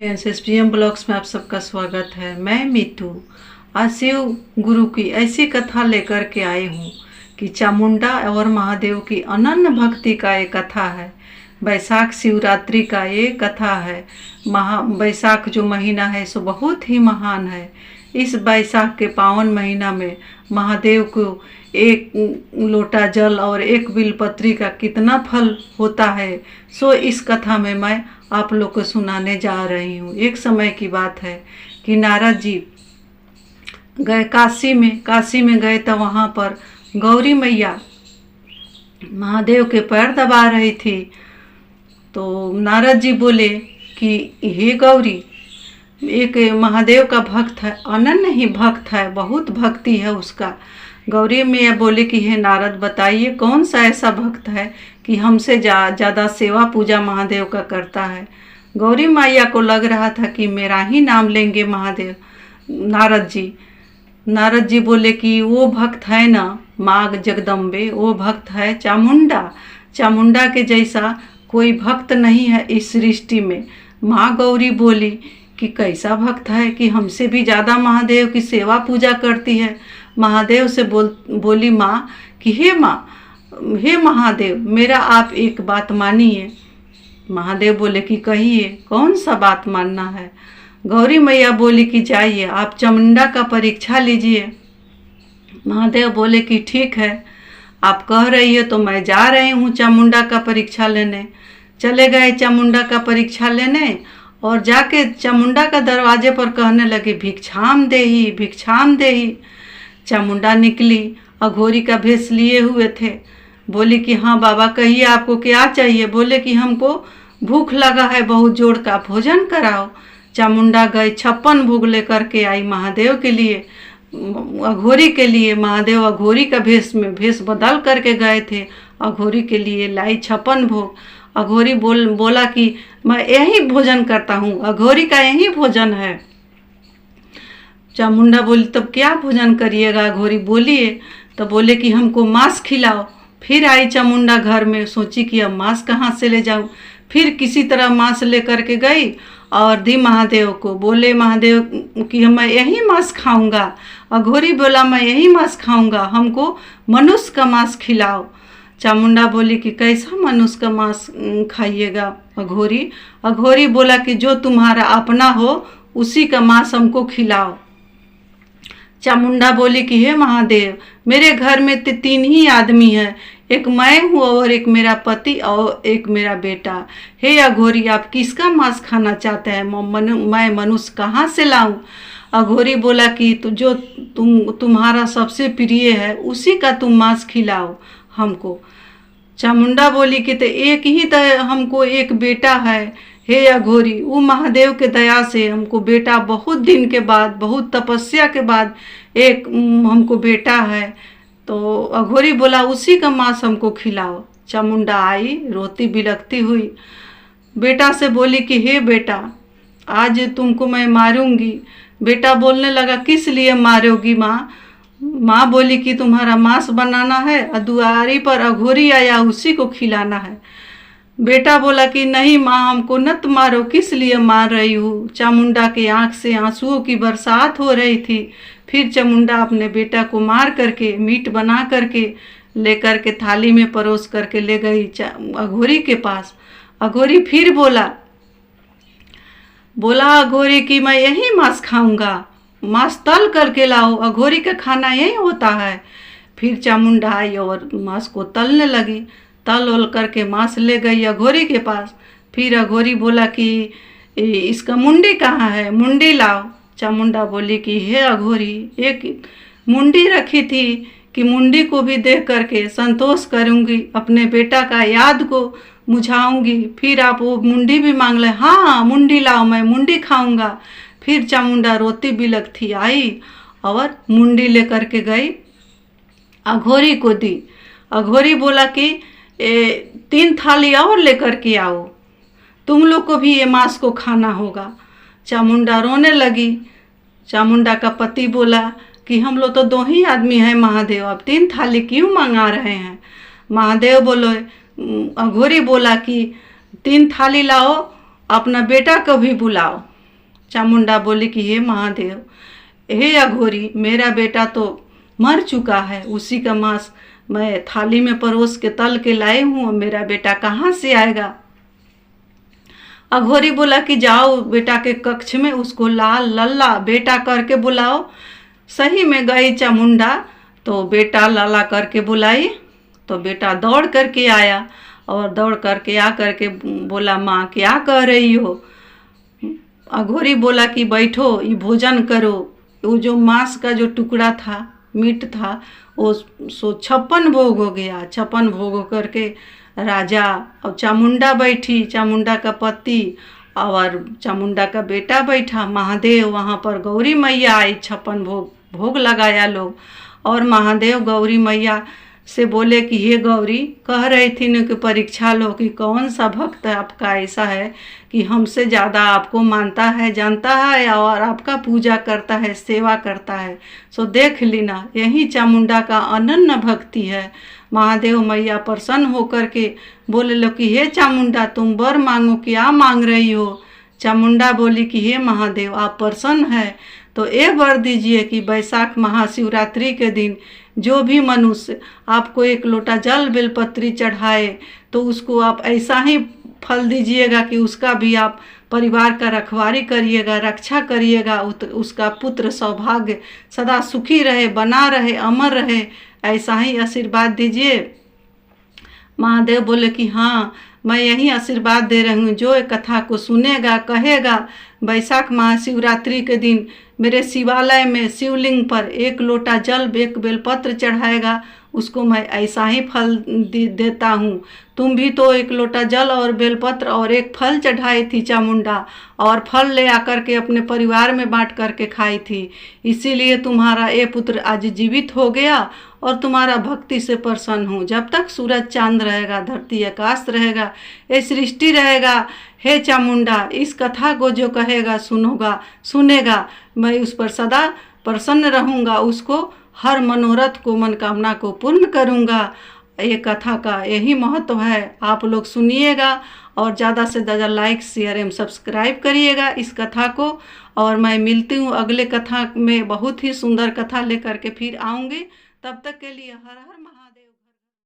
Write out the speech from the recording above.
एसएसपीएम blogs में आप सबका स्वागत है। मैं मीतू आज शिव गुरु की ऐसी कथा लेकर के आई हूँ कि चामुंडा और महादेव की अनन्य भक्ति का एक कथा है। बैसाख शिवरात्रि का ये कथा है। बैसाख जो महीना है सो बहुत ही महान है। इस बैसाख के पावन महीना में महादेव को एक लोटा जल और एक बिलपत्री का कितना फल होता है सो इस कथा में मैं आप लोग को सुनाने जा रही हूँ। एक समय की बात है कि नारद जी गए काशी में गए तो वहाँ पर गौरी मैया महादेव के पैर दबा रही थी। तो नारद जी बोले कि हे गौरी, एक महादेव का भक्त है, अनन्य ही भक्त है, बहुत भक्ति है उसका। गौरी मैया बोले कि हे नारद, बताइए कौन सा ऐसा भक्त है कि हमसे ज़्यादा सेवा पूजा महादेव का करता है। गौरी मैया को लग रहा था कि मेरा ही नाम लेंगे महादेव नारद जी बोले कि वो भक्त है ना माँ जगदम्बे, वो भक्त है चामुंडा के जैसा कोई भक्त नहीं है इस सृष्टि में। माँ गौरी बोली कि कैसा भक्त है कि हमसे भी ज़्यादा महादेव की सेवा पूजा करती है। महादेव से बोली माँ कि हे महादेव, मेरा आप एक बात मानिए। महादेव बोले कि कहिए, कौन सा बात मानना है। गौरी मैया बोली कि जाइए आप चामुंडा का परीक्षा लीजिए। महादेव बोले कि ठीक है, आप कह रही है तो मैं जा रही हूँ चामुंडा का परीक्षा लेने। चले गए चामुंडा का परीक्षा लेने और जाके चामुंडा का दरवाजे पर कहने लगे भिक्षाम देही। चामुंडा निकली, अघोरी का भेष लिए हुए थे। बोली कि हाँ बाबा, कहिए आपको क्या चाहिए। बोले कि हमको भूख लगा है बहुत जोर का, भोजन कराओ। चामुंडा गई 56 भोग लेकर के आई महादेव के लिए, अघोरी के लिए। महादेव अघोरी का भेष बदल करके गए थे, अघोरी के लिए लाई 56 भोग। अघोरी बोला कि मैं यही भोजन करता हूँ, अघोरी का यही भोजन है। चामुंडा बोली तब क्या भोजन करिएगा। अघोरी बोलिए। तो बोले कि हमको मांस खिलाओ। फिर आई चामुंडा घर में, सोची कि अब मांस कहाँ से ले जाऊँ। फिर किसी तरह मांस लेकर के गई और दी महादेव को। बोले महादेव कि मैं यही मांस खाऊंगा। अघोरी बोला मैं यही मांस खाऊंगा, हमको मनुष्य का मांस खिलाओ। चामुंडा बोली कि कैसा मनुष्य का मांस खाइएगा अघोरी बोला कि जो तुम्हारा अपना हो उसी का मांस हमको खिलाओ। चामुंडा बोली कि हे महादेव, मेरे घर में 3 ही आदमी हैं, एक मैं हूँ और एक मेरा पति और एक मेरा बेटा। हे अघोरी, आप किसका मांस खाना चाहते हैं, मैं मनुष्य कहाँ से लाऊं। अघोरी बोला कि जो तुम्हारा सबसे प्रिय है उसी का तुम मांस खिलाओ हमको। चामुंडा बोली कि तो एक ही तो हमको एक बेटा है। हे अघोरी, वो महादेव के दया से हमको बेटा, बहुत दिन के बाद, बहुत तपस्या के बाद एक हमको बेटा है। तो अघोरी बोला उसी का मांस हमको खिलाओ। चामुंडा आई रोती बिलखती हुई, बेटा से बोली कि हे बेटा, आज तुमको मैं मारूंगी। बेटा बोलने लगा किस लिए मारोगी माँ। माँ बोली कि तुम्हारा मांस बनाना है और दुआरी पर अघोरी आया उसी को खिलाना है। बेटा बोला कि नहीं माँ, हमको नत मारो, किस लिए मार रही हूँ। चामुंडा के आंख से आंसुओं की बरसात हो रही थी। फिर चामुंडा अपने बेटा को मार करके मीट बना करके लेकर के थाली में परोस करके ले गई अघोरी के पास। अघोरी फिर बोला अघोरी कि मैं यही मांस खाऊंगा, मांस तल करके लाओ, अघोरी का खाना यही होता है। फिर चामुंडा आई और मांस को तलने लगी, तल करके मांस ले गई अघोरी के पास। फिर अघोरी बोला कि इसका मुंडी कहाँ है, मुंडी लाओ। चामुंडा बोली कि हे अघोरी, एक मुंडी रखी थी कि मुंडी को भी देख करके संतोष करूंगी, अपने बेटा का याद को मुझाऊंगी। फिर आप वो मुंडी भी मांग ले। हाँ मुंडी लाओ, मैं मुंडी खाऊंगा। फिर चामुंडा रोती बिलखती आई और मुंडी लेकर के गई अघोरी को दी। अघोरी बोला कि 3 थाली और लेकर के आओ, तुम लोग को भी ये मांस को खाना होगा। चामुंडा रोने लगी। चामुंडा का पति बोला कि हम लोग तो 2 ही आदमी हैं महादेव, अब 3 थाली क्यों मंगा रहे हैं। महादेव बोले, अघोरी बोला कि 3 थाली लाओ अपना बेटा को भी बुलाओ। चामुंडा बोली कि हे महादेव, हे अघोरी, मेरा बेटा तो मर चुका है, उसी का मांस मैं थाली में परोस के तल के लाई हूँ, मेरा बेटा कहाँ से आएगा। अघोरी बोला कि जाओ बेटा के कक्ष में उसको लाल लल्ला बेटा करके बुलाओ। सही में गई चामुंडा तो बेटा लल्ला करके बुलाई तो बेटा दौड़ करके आया और दौड़ करके आ करके बोला, माँ क्या कह रही हो। अघोरी बोला कि बैठो, ये भोजन करो। वो जो मांस का जो टुकड़ा था, मीट था, वो 56 भोग हो गया। 56 भोग हो करके राजा और चामुंडा बैठी, चामुंडा का पति और चामुंडा का बेटा बैठा, महादेव वहाँ पर गौरी मैया आई। 56 भोग लगाया लोग। और महादेव गौरी मैया से बोले कि हे गौरी, कह रही थी न कि परीक्षा लो कि कौन सा भक्त आपका ऐसा है कि हमसे ज़्यादा आपको मानता है, जानता है और आपका पूजा करता है, सेवा करता है। सो देख लेना, यही चामुंडा का अनन्य भक्ति है। महादेव मैया प्रसन्न होकर के बोले लो कि हे चामुंडा, तुम वर मांगो, क्या मांग रही हो। चामुंडा बोली कि हे महादेव, आप प्रसन्न है तो ये वर दीजिए कि वैशाख महाशिवरात्रि के दिन जो भी मनुष्य आपको 1 लोटा जल बेलपत्री चढ़ाए तो उसको आप ऐसा ही फल दीजिएगा कि उसका भी आप परिवार का रखवारी करिएगा, रक्षा करिएगा, उसका पुत्र सौभाग्य सदा सुखी रहे, बना रहे, अमर रहे, ऐसा ही आशीर्वाद दीजिए। महादेव बोले कि हाँ, मैं यही आशीर्वाद दे रही हूँ। जो एक कथा को सुनेगा, कहेगा, वैशाख महाशिवरात्रि के दिन मेरे शिवालय में शिवलिंग पर 1 लोटा जल 1 बेलपत्र चढ़ाएगा, उसको मैं ऐसा ही फल देता हूँ। तुम भी तो 1 लोटा जल और बेलपत्र और 1 फल चढ़ाई थी चामुंडा, और फल ले आकर के अपने परिवार में बांट करके खाई थी, इसीलिए तुम्हारा ये पुत्र आज जीवित हो गया और तुम्हारा भक्ति से प्रसन्न हूँ। जब तक सूरज चांद रहेगा, धरती आकाश रहेगा, ये सृष्टि रहेगा, हे चामुंडा, इस कथा को जो कहेगा, सुनेगा, मैं उस पर सदा प्रसन्न रहूँगा, उसको हर मनोरथ को, मनोकामना को पूर्ण करूँगा। ये कथा का यही महत्व है। आप लोग सुनिएगा और ज़्यादा से ज़्यादा लाइक, शेयर एवं सब्सक्राइब करिएगा इस कथा को। और मैं मिलती हूँ अगले कथा में, बहुत ही सुंदर कथा लेकर के फिर आऊँगी। तब तक के लिए हर हर